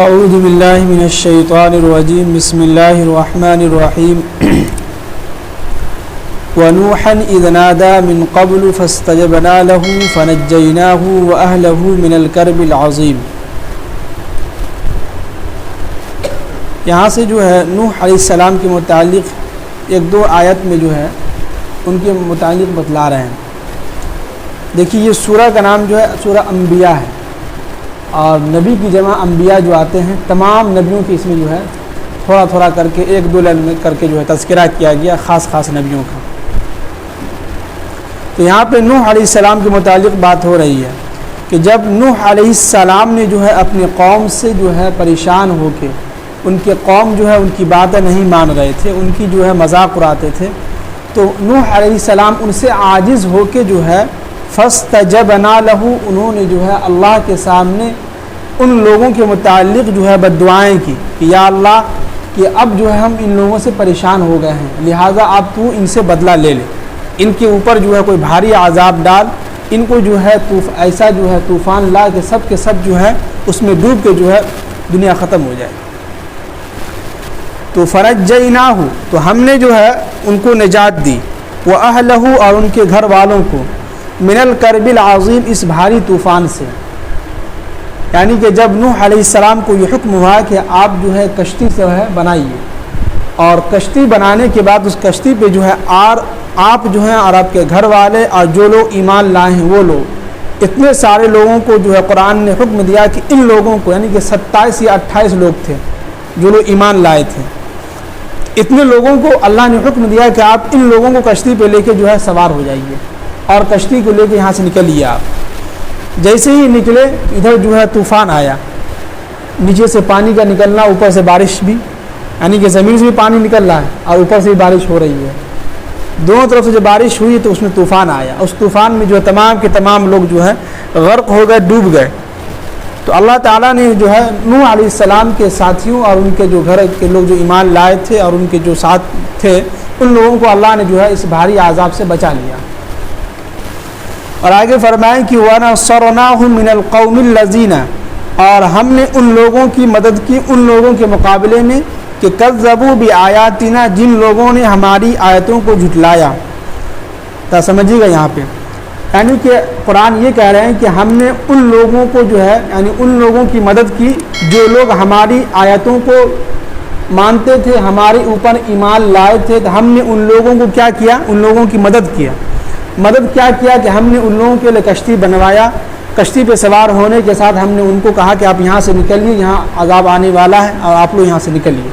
اعوذ باللہ من الشیطان الرجیم بسم اللہ الرحمن الرحیم ونوحا اذ نادى من قبل فاستجبنا له فنجيناه واهله من الكرب العظیم۔ یہاں سے جو ہے نوح علیہ السلام کے متعلق ایک دو آیت میں جو ہے ان کے متعلق بتلا رہے ہیں۔ دیکھیے یہ سورہ کا نام جو ہے سورہ انبیاء ہے، اور نبی کی جمع انبیاء جو آتے ہیں تمام نبیوں کے اس میں جو ہے تھوڑا تھوڑا کر کے ایک دو لائن میں کر کے جو ہے تذکرہ کیا گیا خاص نبیوں کا۔ تو یہاں پہ نوح علیہ السلام کے متعلق بات ہو رہی ہے کہ جب نوح علیہ السلام نے جو ہے اپنی قوم سے جو ہے پریشان ہو کے، ان کے قوم جو ہے ان کی باتیں نہیں مان رہے تھے، ان کی جو ہے مذاق اڑاتے تھے، تو نوح علیہ السلام ان سے عاجز ہو کے جو ہے فاستجبنا لہ، انہوں نے جو ہے اللہ کے سامنے ان لوگوں کے متعلق جو ہے بد دعائیں کی کہ یا اللہ کہ اب جو ہے ہم ان لوگوں سے پریشان ہو گئے ہیں، لہٰذا آپ تو ان سے بدلہ لے لے، ان کے اوپر جو ہے کوئی بھاری عذاب ڈال، ان کو جو ہے ایسا جو ہے طوفان لا کہ سب کے سب جو ہے اس میں ڈوب کے جو ہے دنیا ختم ہو جائے۔ تو فنجیناہ، تو ہم نے جو ہے ان کو نجات دی، واہلہ، اور ان کے گھر والوں کو، من الکرب العظیم، اس بھاری طوفان سے۔ یعنی کہ جب نوح علیہ السلام کو یہ حکم ہوا کہ آپ جو ہے کشتی سے ہے بنائیے، اور کشتی بنانے کے بعد اس کشتی پہ جو ہے آپ جو ہیں اور آپ کے گھر والے اور جو لوگ ایمان لائے ہیں وہ لوگ، اتنے سارے لوگوں کو جو ہے قرآن نے حکم دیا کہ ان لوگوں کو، یعنی کہ 27 یا 28 لوگ تھے جو لوگ ایمان لائے تھے، اتنے لوگوں کو اللہ نے حکم دیا کہ آپ ان لوگوں کو کشتی پہ لے کے جو ہے سوار ہو جائیے اور کشتی کو لے کے یہاں سے نکلیے۔ آپ جیسے ہی نکلے ادھر جو ہے طوفان آیا، نیچے سے پانی کا نکلنا، اوپر سے بارش بھی، یعنی کہ زمین سے بھی پانی نکل رہا ہے اور اوپر سے بھی بارش ہو رہی ہے، دونوں طرف سے جب بارش ہوئی تو اس میں طوفان آیا۔ اس طوفان میں جو ہے تمام کے تمام لوگ جو ہے غرق ہو گئے، ڈوب گئے۔ تو اللہ تعالیٰ نے جو ہے نوح علیہ السلام کے ساتھیوں اور ان کے جو گھر کے لوگ جو ایمان لائے تھے اور ان کے جو ساتھ تھے ان لوگوں کو اللہ نے جو ہے اس بھاری عذاب سے بچا لیا۔ اور آگے فرمائیں کہ وَنَصَرْنَاهُمْ مِنَ الْقَوْمِ الَّذِينَ، اور ہم نے ان لوگوں کی مدد کی ان لوگوں کے مقابلے میں کہ کذبوا بآیاتنا، جن لوگوں نے ہماری آیتوں کو جھٹلایا۔ تو سمجھیے گا یہاں پہ، یعنی کہ قرآن یہ کہہ رہے ہیں کہ ہم نے ان لوگوں کو جو ہے یعنی ان لوگوں کی مدد کی جو لوگ ہماری آیتوں کو مانتے تھے، ہمارے اوپر ایمان لائے تھے، تو ہم نے ان لوگوں کو کیا کیا، ان لوگوں کی مدد کیا کہ ہم نے ان لوگوں کے لیے کشتی بنوایا، کشتی پہ سوار ہونے کے ساتھ ہم نے ان کو کہا کہ آپ یہاں سے نکلیے، یہاں عذاب آنے والا ہے اور آپ لوگ یہاں سے نکلیے۔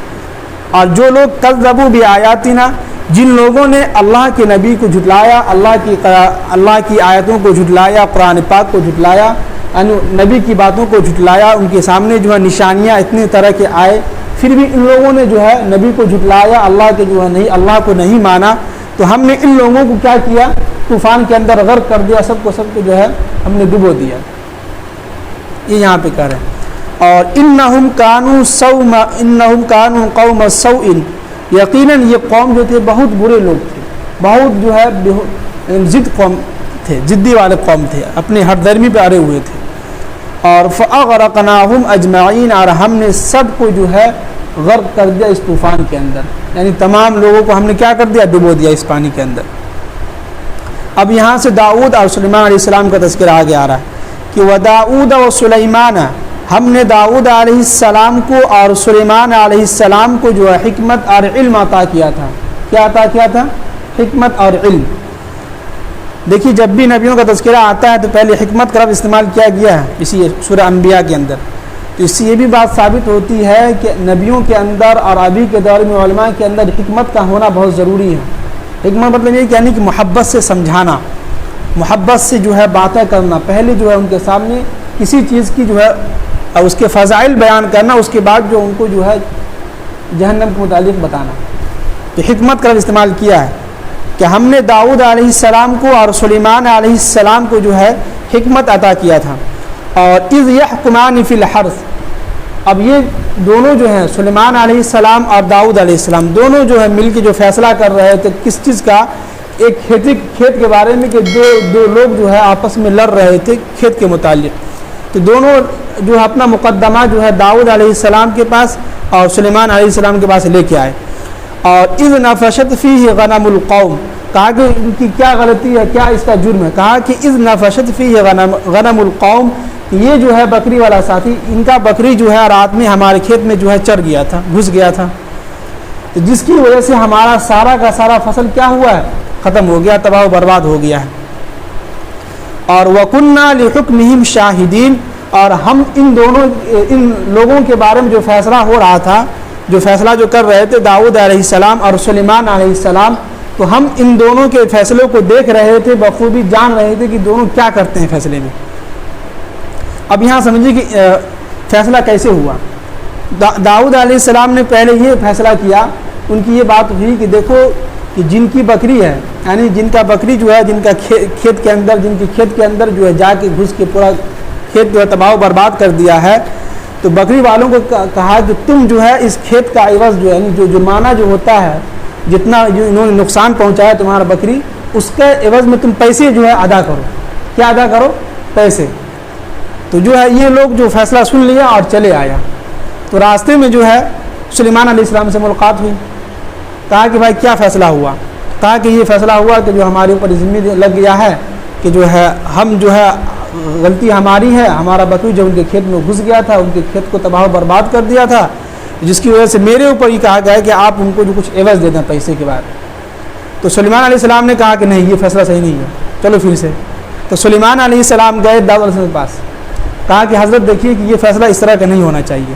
اور جو لوگ کذبوا بآیاتنا، جن لوگوں نے اللہ کے نبی کو جھٹلایا، اللہ کی آیتوں کو جھٹلایا، قرآن پاک کو جھٹلایا، یعنی نبی کی باتوں کو جھٹلایا، ان کے سامنے جو ہے نشانیاں اتنے طرح کے آئے، پھر بھی ان لوگوں نے جو ہے نبی کو جھٹلایا، اللہ کو نہیں مانا، تو ہم نے ان لوگوں کو کیا کیا، طوفان کے اندر غرق کر دیا، سب کو جو ہے ہم نے ڈبو دیا۔ یہ یہاں پہ کہہ رہے ہیں۔ اور انہم کانوا قوم سوء، یقیناً یہ قوم جو تھے بہت برے لوگ تھے، بہت جو ہے ضد قوم تھے، ضدی والے قوم تھے، اپنے ہر درمی پہ اڑے ہوئے تھے۔ اور فاغرقناہم اجمعین، اور ہم نے سب کو جو ہے غرق کر دیا اس طوفان کے اندر، یعنی تمام لوگوں کو ہم نے کیا کر دیا، ڈبو دیا اس پانی کے اندر۔ اب یہاں سے داؤد اور سلیمان علیہ السلام کا تذکرہ آگے آ رہا ہے کہ وَدَاؤُدَ وَسُلَيْمَانَ، ہم نے داؤد علیہ السلام کو اور سلیمان علیہ السلام کو جو ہے حکمت اور علم عطا کیا تھا۔ کیا عطا کیا تھا؟ حکمت اور علم۔ دیکھیے جب بھی نبیوں کا تذکرہ آتا ہے تو پہلے حکمت کا لفظ استعمال کیا گیا ہے اسی سورہ انبیاء کے اندر، تو اس سے یہ بھی بات ثابت ہوتی ہے کہ نبیوں کے اندر اور ابھی کے دور میں علماء کے اندر حکمت کا ہونا بہت ضروری ہے۔ حکمت مطلب یہ یعنی کہ محبت سے سمجھانا، محبت سے جو ہے باتیں کرنا، پہلے جو ہے ان کے سامنے کسی چیز کی جو ہے اس کے فضائل بیان کرنا، اس کے بعد جو ان کو جو ہے جہنم کے متعلق بتانا۔ تو حکمت کا استعمال کیا ہے کہ ہم نے داؤد علیہ السلام کو اور سلیمان علیہ السلام کو جو ہے حکمت عطا کیا تھا۔ اور اذ یحکمان فی الحرث، اب یہ دونوں جو ہیں سلیمان علیہ السلام اور داؤد علیہ السلام دونوں جو ہے مل کے جو فیصلہ کر رہے تھے کس چیز کا، ایک کھیت کے بارے میں، کہ دو لوگ جو ہے آپس میں لڑ رہے تھے کھیت کے متعلق، تو دونوں جو ہے اپنا مقدمہ جو ہے داؤد علیہ السلام کے پاس اور سلیمان علیہ السلام کے پاس لے کے آئے. اور اذ نفشت فیہ غنم القوم, کہا کہ ان کی کیا غلطی ہے, کیا اس کا جرم ہے. کہا کہ اذ نفشت فیہ غنم القوم, یہ جو ہے بکری والا ساتھی, ان کا بکری جو ہے رات میں ہمارے کھیت میں جو ہے چر گیا تھا, گھس گیا تھا, تو جس کی وجہ سے ہمارا سارا کا سارا فصل کیا ہوا ہے, ختم ہو گیا, تباہ و برباد ہو گیا ہے. اور وَكُنَّا لِحُكْمِهِمْ شَاهِدِينَ, اور ہم ان لوگوں کے بارے میں جو فیصلہ ہو رہا تھا, جو فیصلہ جو کر رہے تھے داؤد علیہ السلام اور سلیمان علیہ السلام, تو ہم ان دونوں کے فیصلوں کو دیکھ رہے تھے, بخوبی جان رہے تھے کہ دونوں کیا کرتے ہیں فیصلے میں. اب یہاں سمجھیے کہ فیصلہ کیسے ہوا. داؤد علیہ السلام نے پہلے یہ فیصلہ کیا, ان کی یہ بات ہوئی کہ دیکھو کہ جن کی بکری ہے, یعنی جن کا بکری جو ہے, جن کا کھیت کے اندر, جن کی کھیت کے اندر جو ہے جا کے گھس کے پورا کھیت جو ہے تباہ و برباد کر دیا ہے, تو بکری والوں کو کہا کہ تم جو ہے اس کھیت کا عوض جو ہے, جو جرمانہ جو ہوتا ہے, جتنا جو انہوں نے نقصان پہنچایا تمہارا بکری, اس کے عوض میں تم پیسے جو ہے ادا کرو. کیا ادا کرو؟ پیسے. تو جو ہے یہ لوگ جو فیصلہ سن لیا اور چلے آیا. تو راستے میں جو ہے سلیمان علیہ السلام سے ملاقات ہوئی. کہا کہ بھائی کیا فیصلہ ہوا؟ کہا کہ یہ فیصلہ ہوا کہ جو ہمارے اوپر ذمہ لگ گیا ہے کہ جو ہے ہم جو ہے غلطی ہماری ہے, ہمارا بکری جو ان کے کھیت میں گھس گیا تھا, ان کے کھیت کو تباہ و برباد کر دیا تھا, جس کی وجہ سے میرے اوپر یہ کہا گیا ہے کہ آپ ان کو جو کچھ عوض دے دیں پیسے کے بعد. تو سلیمان علیہ السلام نے کہا کہ نہیں, یہ فیصلہ صحیح نہیں ہے, چلو پھر سے. تو سلیمان علیہ السلام گئے داؤد علیہ السلام کے پاس. کہا کہ حضرت دیکھیے کہ یہ فیصلہ اس طرح کا نہیں ہونا چاہیے,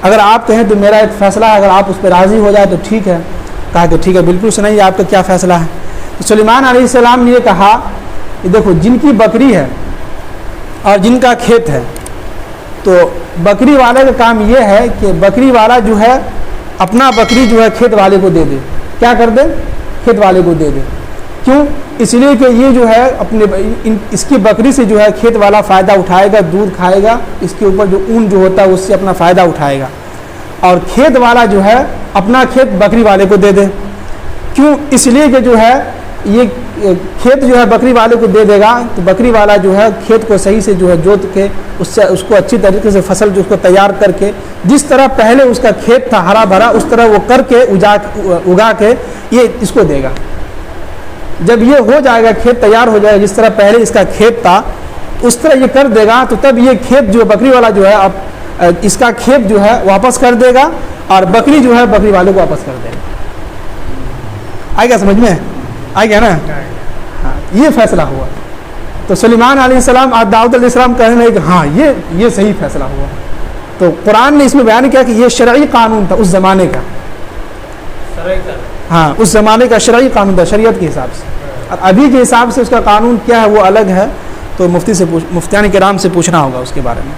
اگر آپ کہیں تو میرا ایک فیصلہ ہے, اگر آپ اس پہ راضی ہو جائے تو ٹھیک ہے. کہا کہ ٹھیک ہے, بالکل سنائیے آپ کا کیا فیصلہ ہے. تو سلیمان علیہ السلام نے یہ کہا کہ دیکھو جن کی بکری ہے اور جن کا کھیت ہے, تو بکری والے کا کام یہ ہے کہ بکری والا جو ہے اپنا بکری جو ہے کھیت والے کو دے دے. کیا کر دے؟ کھیت والے کو دے دے. کیوں؟ اس لیے کہ یہ جو ہے اپنے اس کی بکری سے جو ہے کھیت والا فائدہ اٹھائے گا, دودھ کھائے گا, اس کے اوپر جو اون جو ہوتا ہے اس سے اپنا فائدہ اٹھائے گا, اور کھیت والا جو ہے اپنا کھیت بکری والے کو دے دے. کیوں؟ اس لیے کہ جو ہے یہ کھیت جو ہے بکری والے کو دے دے گا, تو بکری والا جو ہے کھیت کو صحیح سے جو ہے جوت کے اس کو اچھی طریقے سے فصل جو اس کو تیار کر کے, جس طرح پہلے اس کا کھیت تھا ہرا بھرا, اس طرح وہ کر کے اگا کے یہ اس کو دے گا. جب یہ ہو جائے گا, کھیت تیار ہو جائے گا, جس طرح پہلے اس کا کھیت تھا اس طرح یہ کر دے گا, تو تب یہ کھیت جو بکری والا جو ہے اب اس کا کھیت جو ہے واپس کر دے گا, اور بکری جو ہے بکری والے کو واپس کر دے گا. آئے گا سمجھ میں؟ آئے گا نا؟ ہاں, یہ فیصلہ ہوا. تو سلیمان علیہ السلام اور داؤد علیہ السلام کہنے لگے کہ ہاں یہ صحیح فیصلہ ہوا. تو قرآن نے اس میں بیان کیا کہ یہ شرعی قانون تھا اس زمانے کا. ہاں, اس زمانے کا شرعی قانون تھا, شریعت کے حساب سے. اور ابھی کے حساب سے اس کا قانون کیا ہے وہ الگ ہے, تو مفتیان کرام سے پوچھنا ہوگا اس کے بارے میں.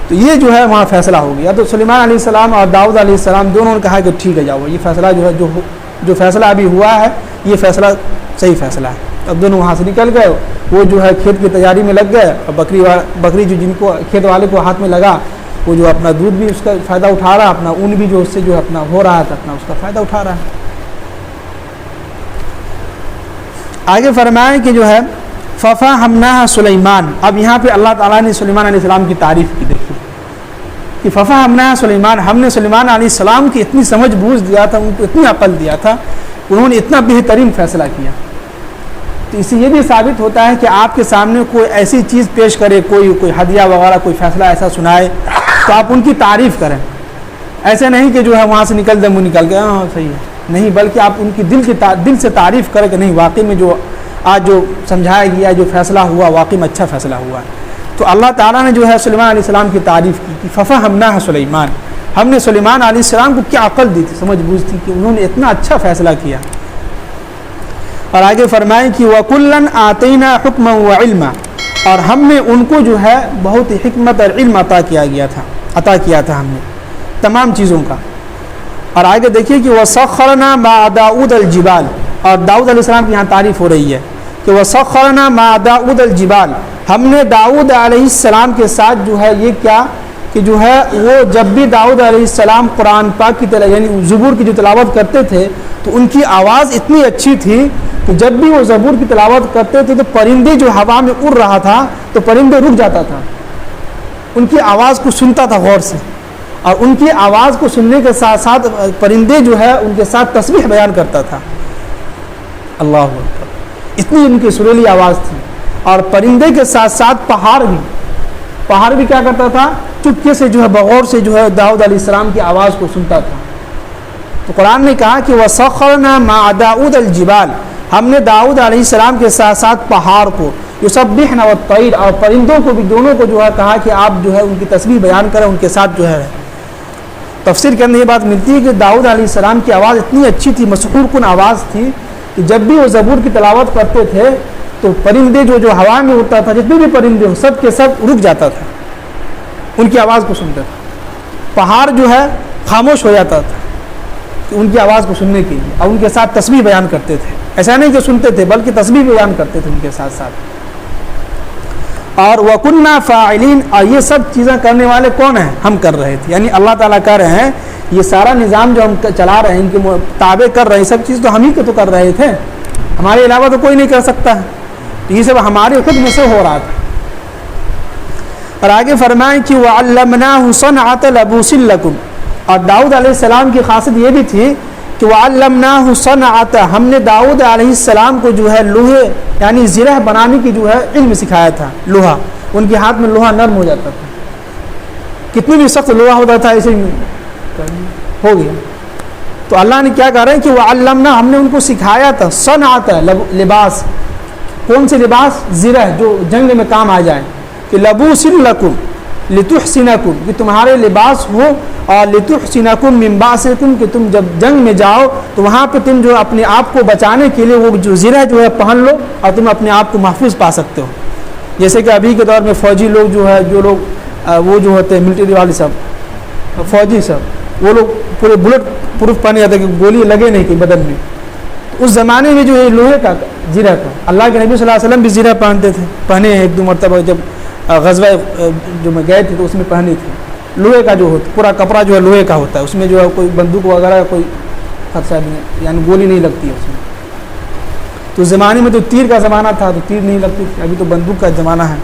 تو یہ جو ہے وہاں فیصلہ ہو گیا. تو سلیمان علیہ السلام اور داؤد علیہ السلام دونوں نے کہا کہ ٹھیک ہے جاؤ, یہ فیصلہ جو ہے جو فیصلہ ابھی ہوا ہے یہ فیصلہ صحیح فیصلہ ہے. اب دونوں وہاں سے نکل گئے, وہ جو ہے کھیت کی تیاری میں لگ گئے, اور بکری جو جن کو کھیت والے کو ہاتھ میں لگا, وہ جو اپنا دودھ بھی اس کا فائدہ اٹھا رہا, اپنا اون بھی جو اس سے جو اپنا ہو رہا تھا اپنا اس کا فائدہ اٹھا رہا ہے. آگے فرمائیں کہ جو ہے ففہمناہ سلیمان. اب یہاں پہ اللہ تعالیٰ نے سلیمان علیہ السلام کی تعریف کی. دیکھیے کہ ففہمناہ سلیمان, ہم نے سلیمان علیہ السلام کی اتنی سمجھ بوجھ دیا تھا, ان کو اتنی عقل دیا تھا, انہوں نے اتنا بہترین فیصلہ کیا. تو اس سے یہ بھی ثابت ہوتا ہے کہ آپ کے سامنے کوئی ایسی چیز پیش کرے, کوئی ہدیہ وغیرہ, کوئی فیصلہ ایسا سنائے, تو آپ ان کی تعریف کریں. ایسے نہیں کہ جو ہے وہاں سے نکل دیں, منہ نکل گیا ہاں صحیح ہے, نہیں, بلکہ آپ ان کی دل سے تعریف کریں کہ نہیں واقعی میں جو آج جو سمجھایا گیا, جو فیصلہ ہوا, واقعی میں اچھا فیصلہ ہوا. تو اللہ تعالیٰ نے جو ہے سلیمان علیہ السلام کی تعریف کی کہ ففہمناہ سلیمان, ہم نے سلیمان علیہ السلام کو کیا عقل دی تھی, سمجھ بوجھ تھی کہ انہوں نے اتنا اچھا فیصلہ کیا. اور آگے فرمائیں کہ وَكُلًّا آتَيْنَا حُكْمًا وَعِلْمًا, اور ہم نے ان کو جو ہے بہت حکمت اور علم عطا کیا تھا ہم نے تمام چیزوں کا. اور آگے دیکھیے کہ وَسَخَّرْنَا مَعَ دَاؤُدَ الْجِبَالَ, اور داؤد علیہ السلام کی یہاں تعریف ہو رہی ہے کہ وَسَخَّرْنَا مَعَ دَاؤُدَ الْجِبَالَ, ہم نے داؤد علیہ السلام کے ساتھ جو ہے یہ کیا کہ جو ہے وہ جب بھی داؤد علیہ السلام قرآن پاک کی یعنی زبور کی جو تلاوت کرتے تھے, تو ان کی آواز اتنی اچھی تھی کہ جب بھی وہ زبور کی تلاوت کرتے تھے تو پرندے جو ہوا میں اڑ رہا تھا تو پرندے رک جاتا تھا. ان کی آواز کو سنتا تھا غور سے، اور ان کی آواز کو سننے کے ساتھ ساتھ پرندے جو ہے ان کے ساتھ تسبیح بیان کرتا تھا۔ اللہ اکبر، اتنی ان کی سریلی آواز تھی۔ اور پرندے کے ساتھ ساتھ پہاڑ بھی کیا کرتا تھا؟ چپکے سے جو ہے بغور سے جو ہے داؤد علیہ السلام کی آواز کو سنتا تھا۔ تو قرآن نے کہا کہ وَسَخَّرْنَا مَعَ دَاؤُدَ الْجِبَالَ، ہم نے داؤد علیہ السلام کے ساتھ ساتھ پہاڑ کو، یُسَبِّحْنَ وَالطَّيْرَ، اور پرندوں کو بھی، دونوں کو جو ہے کہا کہ آپ جو ہے ان کی تسبیح بیان کریں، ان کے ساتھ جو ہے۔ تفسیر کے اندر یہ بات ملتی ہے کہ داؤد علیہ السلام کی آواز اتنی اچھی تھی، مسحور کن آواز تھی، کہ جب بھی وہ زبور کی تلاوت کرتے تھے تو پرندے جو ہوا میں اڑتا تھا، جتنے بھی پرندے ہو سب کے سب رک جاتا تھا، ان کی آواز کو سنتے تھے۔ پہاڑ جو ہے خاموش ہو جاتا تھا کہ ان کی آواز کو سننے کے لیے، اور ان کے ساتھ تسبیح بیان کرتے تھے۔ ایسا نہیں کہ سنتے تھے بلکہ تسبیح بیان کرتے تھے ان کے ساتھ ساتھ۔ اور وَكُنَّا فَاعِلِينَ، اور یہ سب چیزیں کرنے والے کون ہیں؟ ہم کر رہے تھے، یعنی اللہ تعالیٰ کہہ رہے ہیں یہ سارا نظام جو ہم چلا رہے ہیں، ان کے تابع کر رہے ہیں، سب چیز تو ہم ہی تو کر رہے تھے، ہمارے علاوہ تو کوئی نہیں کر سکتا ہے، تو یہ سب ہمارے حکم سے ہو رہا تھا۔ اور آگے فرمائیں کہ وَعَلَّمْنَاهُ صَنْعَةَ لَبُوسٍ لَكُمْ، اور داؤد علیہ السلام کی خاصیت یہ بھی تھی کہ وَعَلَّمْنَاهُ صَنْعَةَ، ہم نے داؤد علیہ السلام کو جو ہے لوہے یعنی زرہ بنانے کی جو ہے علم سکھایا تھا۔ لوہا، ان کے ہاتھ میں لوہا نرم ہو جاتا تھا، کتنی بھی سخت لوہا ہوتا تھا ایسے ہو گیا۔ تو اللہ نے کیا کہہ رہے ہیں کہ وَعَلَّمْنَا، ہم نے ان کو سکھایا تھا، صنعَةَ، لباس، کون سے لباس؟ زرہ، جو جنگ میں کام آ جائے، کہ لَبُوسٍ لَكُمْ لِتُحْسِنَكُمْ، کہ تمہارے لباس ہو، اور لِتُحْسِنَكُمْ مِنْ بَأْسِكُمْ، کہ تم جب جنگ میں جاؤ تو وہاں پہ تم جو اپنے آپ کو بچانے کے لیے وہ جو زرہ جو ہے پہن لو، اور تم اپنے آپ کو محفوظ پا سکتے ہو۔ جیسے کہ ابھی کے دور میں فوجی لوگ جو ہے، جو لوگ وہ جو ہوتے ہیں ملٹری والے سب، فوجی سب، وہ لوگ پورے بلٹ پروف پہنے جاتے ہیں کہ گولی لگے نہیں کہ بدن میں۔ اس زمانے میں جو ہے لوہے کا زرہ کا، اللہ کے نبی صلی اللہ علیہ وسلم بھی زرہ پہنتے تھے، پہنے ہیں ایک دو مرتبہ، جب غزوہ جو میں گئے تھے تو اس میں پہنے تھے۔ لوہے کا جو ہوتا پورا کپڑا جو ہے لوہے کا ہوتا ہے، اس میں جو ہے کوئی بندوق وغیرہ کوئی خدشہ نہیں، یعنی گولی نہیں لگتی ہے اس میں۔ تو اس زمانے میں تو تیر کا زمانہ تھا تو تیر نہیں لگتی تھی، ابھی تو بندوق کا زمانہ ہے۔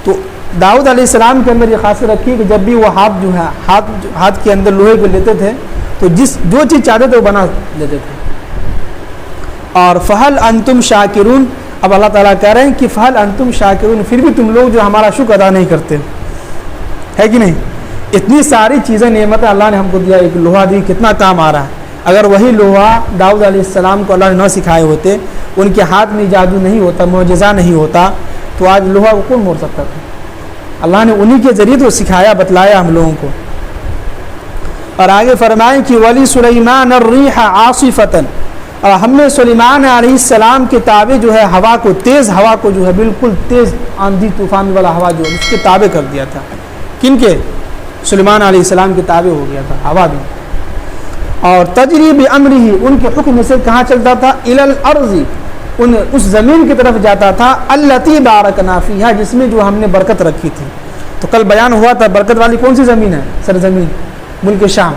تو داؤد علیہ السلام کے اندر یہ خاصیت رکھی کہ جب بھی وہ ہاتھ جو ہے ہاتھ کے اندر لوہے کو لیتے تھے تو جو چیز چاہتے تھے وہ بنا لیتے تھے۔ اور فَهَلْ أَنْتُمْ شَاكِرُونَ، اب اللہ تعالیٰ کہہ رہے ہیں کہ فَهَلْ أَنْتُمْ شَاكِرُونَ، پھر بھی تم لوگ جو ہمارا شکر ادا نہیں کرتے، ہے کہ نہیں؟ اتنی ساری چیزیں نعمتیں اللہ نے ہم کو دیا، ایک لوہا دی، کتنا کام آ رہا ہے۔ اگر وہی لوہا داؤد علیہ السلام کو اللہ نے نہ سکھائے ہوتے، ان کے ہاتھ میں جادو نہیں ہوتا، معجزہ نہیں ہوتا، تو آج لوہا کو کون موڑ سکتا تھا؟ اللہ نے انہی کے ذریعے تو سکھایا، بتلایا ہم لوگوں کو۔ اور آگے فرمائیں کہ ولی سلیمان الریح عاصفۃ، اور ہم نے سلیمان علیہ السلام کے تابع جو ہے ہوا کو، تیز ہوا کو جو ہے بالکل تیز آندھی طوفان والا ہوا جو ہے اس کے تابع کر دیا تھا۔ کن کے؟ سلیمان علیہ السلام کے تابع ہو گیا تھا ہوا بھی۔ اور تجری بامرہ، ان کے حکم سے کہاں چلتا تھا؟ الی الارض، اس زمین کی طرف جاتا تھا، التی بارکنا فیہا، جس میں جو ہم نے برکت رکھی تھی۔ تو کل بیان ہوا تھا برکت والی کون سی زمین ہے؟ سرزمین ملک شام۔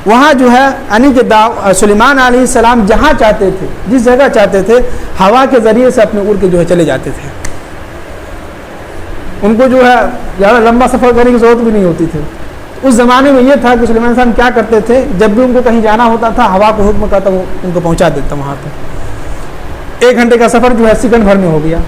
وہاں جو ہے یعنی کہ سلیمان علیہ السلام جہاں چاہتے تھے، جس جگہ چاہتے تھے، ہوا کے ذریعے سے اپنے اڑ کے جو ہے چلے جاتے تھے۔ ان کو جو ہے زیادہ لمبا سفر کرنے کی ضرورت بھی نہیں ہوتی تھی۔ اس زمانے میں یہ تھا کہ سلیمان علیہ السلام کیا کرتے تھے، جب بھی ان کو کہیں جانا ہوتا تھا ہوا کو حکم کرتا وہ ان کو پہنچا دیتا وہاں پہ۔ 1 گھنٹے کا سفر جو ہے سیکنڈ بھر میں ہو گیا۔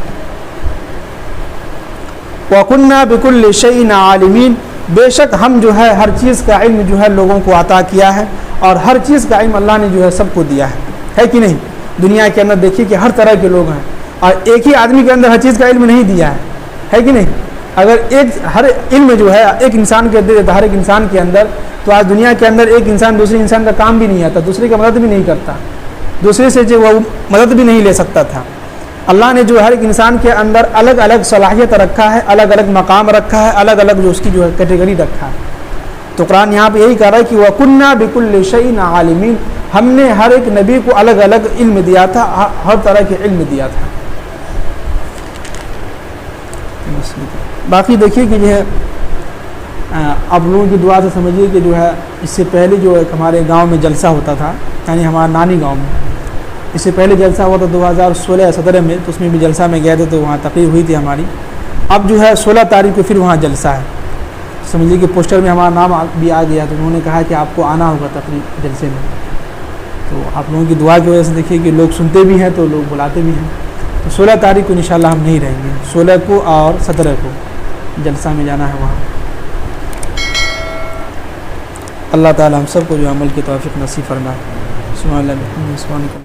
وَكُنَّا بِكُلِّ شَيْءٍ عَالِمِينَ، بے شک ہم جو ہے ہر چیز کا علم جو ہے لوگوں کو عطا کیا ہے، اور ہر چیز کا علم اللہ نے جو ہے سب کو دیا ہے کہ نہیں؟ دنیا کے اندر دیکھیے کہ ہر طرح کے لوگ ہیں، اور ایک ہی آدمی کے اندر ہر چیز کا علم نہیں دیا ہے کہ نہیں؟ اگر ہر علم جو ہے ایک انسان کے اندر، ہر ایک انسان کے اندر، تو آج دنیا کے اندر ایک انسان دوسرے انسان کا کام بھی نہیں آتا، دوسرے کا مدد بھی نہیں کرتا، دوسرے سے جو وہ مدد بھی نہیں لے سکتا تھا۔ اللہ نے جو ہر ایک انسان کے اندر الگ الگ صلاحیت رکھا ہے، الگ الگ مقام رکھا ہے، الگ الگ جو اس کی جو ہے کیٹیگری رکھا ہے۔ تو قرآن یہاں پہ یہی کہہ رہا ہے کہ وَكُنَّا بِكُلِّ شَيْءٍ عَالِمِينَ، ہم نے ہر ایک نبی کو الگ الگ علم دیا تھا، ہر طرح کے علم دیا تھا۔ باقی دیکھیے کہ جو ہے آپ لوگوں کی دعا سے سمجھیے کہ جو ہے اس سے پہلے جو ایک ہمارے گاؤں میں جلسہ ہوتا تھا، یعنی ہمارا نانی گاؤں میں، اس سے پہلے جلسہ ہوا تھا 2016 یا 17 میں، تو اس میں بھی جلسہ میں گئے تھے، تو وہاں تقریر ہوئی تھی ہماری۔ اب جو ہے 16 تاریخ کو پھر وہاں جلسہ ہے. سمجھیے کہ پوسٹر میں ہمارا نام بھی آ گیا, تو انہوں نے کہا کہ آپ کو آنا ہوگا تقریب جلسے میں. تو آپ لوگوں کی دعا کی وجہ سے دیکھیے کہ لوگ سنتے بھی ہیں تو لوگ بلاتے بھی ہیں. تو 16 تاریخ کو انشاءاللہ ہم نہیں رہیں گے, 16 کو اور 17 کو جلسہ میں جانا ہے وہاں. اللہ تعالی ہم سب کو جو عمل کی توفیق نصیب فرمائے. سبحان اللہ.